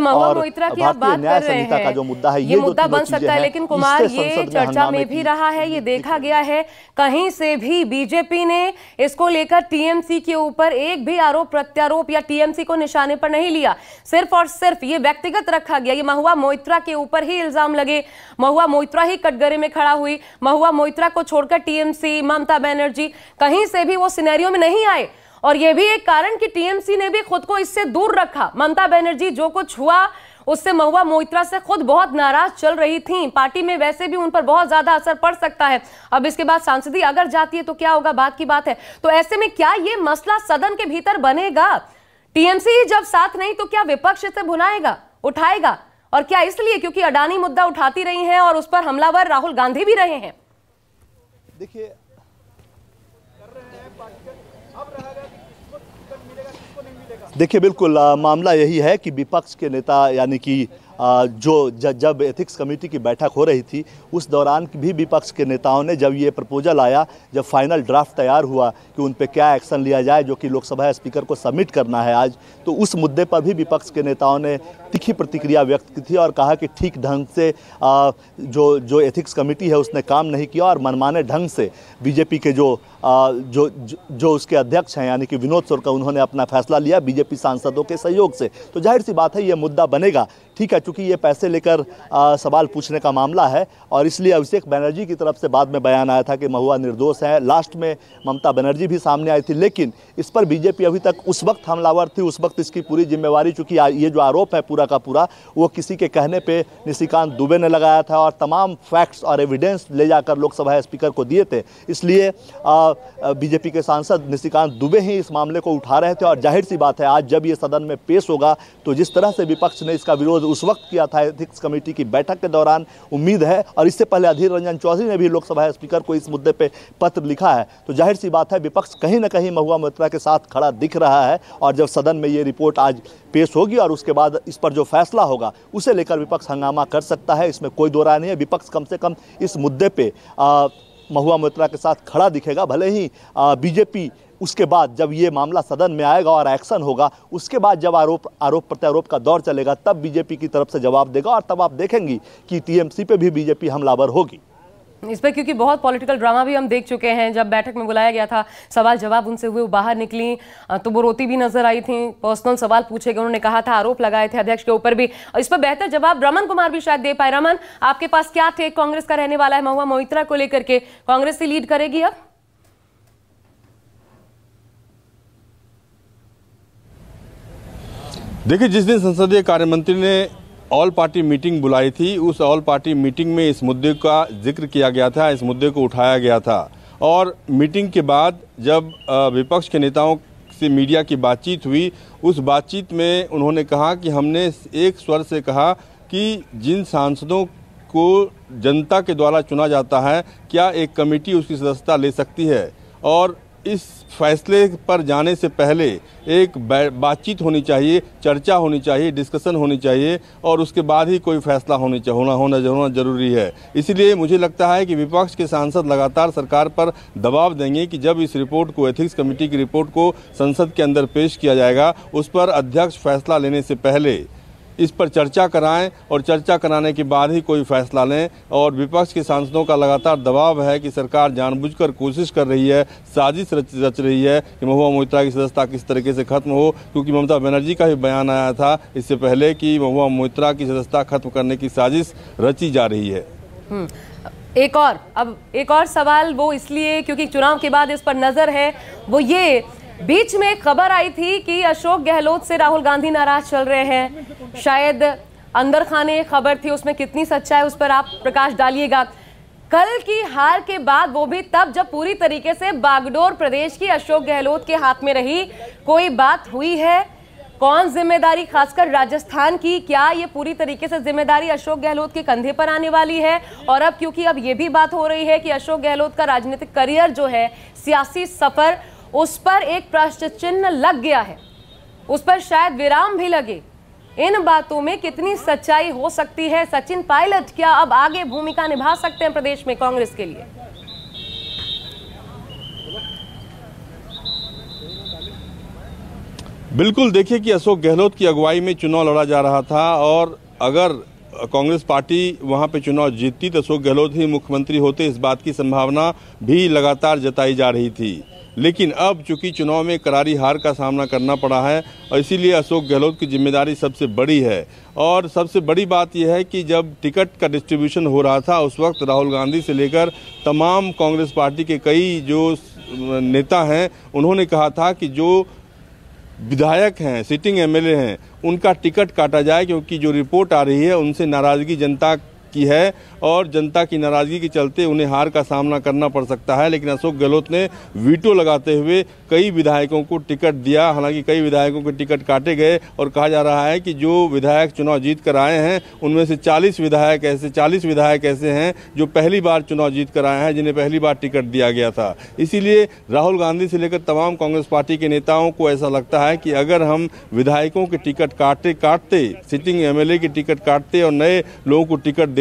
महुआ मोइत्रा की आप बात कर रहे हैं का जो मुद्दा है, ये मुद्दा बन सकता है, लेकिन कुमार ये चर्चा में भी रहा है, ये देखा गया है कहीं से भी बीजेपी ने इसको लेकर टीएमसी के ऊपर एक भी आरोप प्रत्यारोप या टीएमसी को निशाने पर नहीं लिया। सिर्फ और सिर्फ ये व्यक्तिगत रखा गया, ये महुआ मोइत्रा के ऊपर ही इल्जाम लगे, महुआ मोइत्रा ही कटघरे में खड़ा हुई, महुआ मोइत्रा को छोड़कर टीएमसी, ममता बनर्जी कहीं से भी वो सिनेरियो में नहीं आए। और यह भी एक कारण कि टीएमसी ने भी खुद को इससे दूर रखा। ममता बनर्जी जो कुछ हुआ उससे महुआ मोइत्रा से खुद बहुत नाराज चल रही थी। पार्टी में वैसे भी उन पर बहुत ज्यादा असर पड़ सकता है। अब इसके बाद सांसदी अगर जाती है तो क्या होगा, बात की बात है। तो ऐसे में क्या ये मसला सदन के भीतर बनेगा? टीएमसी जब साथ नहीं तो क्या विपक्ष इसे भुनाएगा, उठाएगा? और क्या इसलिए क्योंकि अडानी मुद्दा उठाती रही हैं और उस पर हमलावर राहुल गांधी भी रहे हैं? देखिए बिल्कुल मामला यही है कि विपक्ष के नेता यानी कि जब एथिक्स कमेटी की बैठक हो रही थी उस दौरान भी विपक्ष के नेताओं ने जब ये प्रपोजल आया, जब फाइनल ड्राफ्ट तैयार हुआ कि उन पे क्या एक्शन लिया जाए जो कि लोकसभा स्पीकर को सबमिट करना है आज, तो उस मुद्दे पर भी विपक्ष के नेताओं ने तीखी प्रतिक्रिया व्यक्त की थी और कहा कि ठीक ढंग से जो एथिक्स कमेटी है उसने काम नहीं किया और मनमाने ढंग से बीजेपी के जो उसके अध्यक्ष हैं यानी कि विनोद सोरका, उन्होंने अपना फैसला लिया बीजेपी सांसदों के सहयोग से। तो जाहिर सी बात है ये मुद्दा बनेगा। ठीक है, चूंकि ये पैसे लेकर सवाल पूछने का मामला है और इसलिए अभिषेक बनर्जी की तरफ से बाद में बयान आया था कि महुआ निर्दोष है। लास्ट में ममता बनर्जी भी सामने आई थी, लेकिन इस पर बीजेपी अभी तक उस वक्त हमलावर थी, उस वक्त इसकी पूरी जिम्मेवारी, चूंकि ये जो आरोप है पूरा का पूरा वो किसी के कहने पे निशिकांत दुबे ने लगाया था और तमाम फैक्ट्स और एविडेंस ले जाकर लोकसभा स्पीकर को दिए थे। इसलिए बीजेपी के सांसद निशिकांत दुबे ही इस मामले को उठा रहे थे और जाहिर सी बात है आज जब ये सदन में पेश होगा तो जिस तरह से विपक्ष ने इसका विरोध उस वक्त किया था एथिक्स कमेटी की बैठक के दौरान, उम्मीद है, और इससे पहले अधीर रंजन चौधरी ने भी लोकसभा स्पीकर को इस मुद्दे पे पत्र लिखा है, तो जाहिर सी बात है विपक्ष कहीं ना कहीं महुआ मोइत्रा के साथ खड़ा दिख रहा है। और जब सदन में ये रिपोर्ट आज पेश होगी और उसके बाद इस पर जो फैसला होगा उसे लेकर विपक्ष हंगामा कर सकता है, इसमें कोई दो राय नहीं है। विपक्ष कम से कम इस मुद्दे पे महुआ मोइत्रा के साथ खड़ा दिखेगा, भले ही बीजेपी उसके बाद जब ये मामला सदन में आएगा और एक्शन होगा उसके बाद जब आरोप प्रत्यारोप का दौर चलेगा तब बीजेपी की तरफ से जवाब देगा और तब आप देखेंगी कि टीएमसी पे भी बीजेपी हमलावर होगी इस पर, क्योंकि बहुत पॉलिटिकल ड्रामा भी हम देख चुके हैं। जब बैठक में बुलाया गया था, सवाल जवाब उनसे हुए, वो बाहर निकली तो वो रोती भी नजर आई थी, पर्सनल सवाल पूछे गए, उन्होंने कहा था, आरोप लगाए थे अध्यक्ष के ऊपर भी। इस पर बेहतर जवाब रमन कुमार भी शायद दे पाए। रमन, आपके पास क्या टेक कांग्रेस का रहने वाला है महुआ मोइत्रा को लेकर के? कांग्रेस ही लीड करेगी अब? देखिए, जिस दिन संसदीय कार्यमंत्री ने ऑल पार्टी मीटिंग बुलाई थी उस ऑल पार्टी मीटिंग में इस मुद्दे का जिक्र किया गया था, इस मुद्दे को उठाया गया था। और मीटिंग के बाद जब विपक्ष के नेताओं से मीडिया की बातचीत हुई, उस बातचीत में उन्होंने कहा कि हमने एक स्वर से कहा कि जिन सांसदों को जनता के द्वारा चुना जाता है क्या एक कमेटी उसकी सदस्यता ले सकती है, और इस फैसले पर जाने से पहले एक बातचीत होनी चाहिए, चर्चा होनी चाहिए, डिस्कशन होनी चाहिए और उसके बाद ही कोई फैसला होना जरूरी है। इसलिए मुझे लगता है कि विपक्ष के सांसद लगातार सरकार पर दबाव देंगे कि जब इस रिपोर्ट को, एथिक्स कमेटी की रिपोर्ट को संसद के अंदर पेश किया जाएगा उस पर अध्यक्ष फैसला लेने से पहले इस पर चर्चा कराएं और चर्चा कराने के बाद ही कोई फैसला लें। और विपक्ष के सांसदों का लगातार दबाव है कि सरकार जानबूझकर कोशिश कर रही है, साजिश रच रही है कि महुआ मोइत्रा की सदस्यता किस तरीके से खत्म हो, क्योंकि ममता बनर्जी का भी बयान आया था इससे पहले कि महुआ मोइत्रा की सदस्यता खत्म करने की साजिश रची जा रही है। एक और सवाल वो इसलिए क्योंकि चुनाव के बाद इस पर नजर है, वो ये बीच में एक खबर आई थी कि अशोक गहलोत से राहुल गांधी नाराज चल रहे हैं, शायद अंदर खाने खबर थी, उसमें कितनी सच्चाई उस पर आप प्रकाश डालिएगा। कल की हार के बाद, वो भी तब जब पूरी तरीके से बागडोर प्रदेश की अशोक गहलोत के हाथ में रही, कोई बात हुई है? कौन जिम्मेदारी, खासकर राजस्थान की, क्या ये पूरी तरीके से जिम्मेदारी अशोक गहलोत के कंधे पर आने वाली है? और अब क्योंकि अब ये भी बात हो रही है कि अशोक गहलोत का राजनीतिक करियर जो है, सियासी सफर, उस पर एक प्रश्न चिन्ह लग गया है, उस पर शायद विराम भी लगे। इन बातों में कितनी सच्चाई हो सकती है? सचिन पायलट क्या अब आगे भूमिका निभा सकते हैं प्रदेश में कांग्रेस के लिए? बिल्कुल, देखिए कि अशोक गहलोत की अगुवाई में चुनाव लड़ा जा रहा था और अगर कांग्रेस पार्टी वहां पे चुनाव जीतती तो अशोक गहलोत ही मुख्यमंत्री होते, इस बात की संभावना भी लगातार जताई जा रही थी। लेकिन अब चूंकि चुनाव में करारी हार का सामना करना पड़ा है और इसीलिए अशोक गहलोत की जिम्मेदारी सबसे बड़ी है। और सबसे बड़ी बात यह है कि जब टिकट का डिस्ट्रीब्यूशन हो रहा था उस वक्त राहुल गांधी से लेकर तमाम कांग्रेस पार्टी के कई जो नेता हैं उन्होंने कहा था कि जो विधायक हैं, सिटिंग एमएलए हैं, उनका टिकट काटा जाए, क्योंकि जो रिपोर्ट आ रही है उनसे नाराजगी जनता की है और जनता की नाराजगी के चलते उन्हें हार का सामना करना पड़ सकता है। लेकिन अशोक गहलोत ने वीटो लगाते हुए कई विधायकों को टिकट दिया। हालांकि कई विधायकों के टिकट काटे गए और कहा जा रहा है कि जो विधायक चुनाव जीत कर आए हैं उनमें से 40 विधायक ऐसे हैं जो पहली बार चुनाव जीत कर आए हैं, जिन्हें पहली बार टिकट दिया गया था। इसीलिए राहुल गांधी से लेकर तमाम कांग्रेस पार्टी के नेताओं को ऐसा लगता है कि अगर हम विधायकों के टिकट काटते, सिटिंग एमएलए की टिकट काटते और नए लोगों को टिकट देते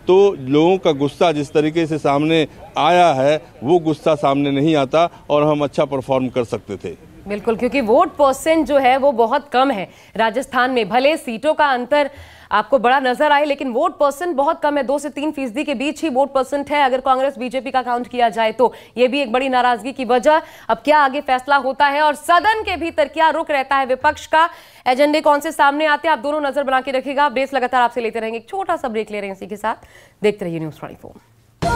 तो लोगों का गुस्सा जिस तरीके से सामने आया है वो गुस्सा सामने नहीं आता और हम अच्छा परफॉर्म कर सकते थे। बिल्कुल, क्योंकि वोट परसेंट जो है वो बहुत कम है राजस्थान में। भले सीटों का अंतर आपको बड़ा नजर आए लेकिन वोट परसेंट बहुत कम है, 2 से 3% के बीच ही वोट परसेंट है अगर कांग्रेस बीजेपी का काउंट किया जाए तो। ये भी एक बड़ी नाराजगी की वजह। अब क्या आगे फैसला होता है और सदन के भीतर क्या रुख रहता है विपक्ष का, एजेंडे कौन से सामने आते हैं, आप दोनों नजर बना के रखिएगा। अपडेट्स लगातार आपसे लेते रहेंगे। एक छोटा सा ब्रेक ले रहे हैं, इसी के साथ देखते रहिए न्यूज़ 24।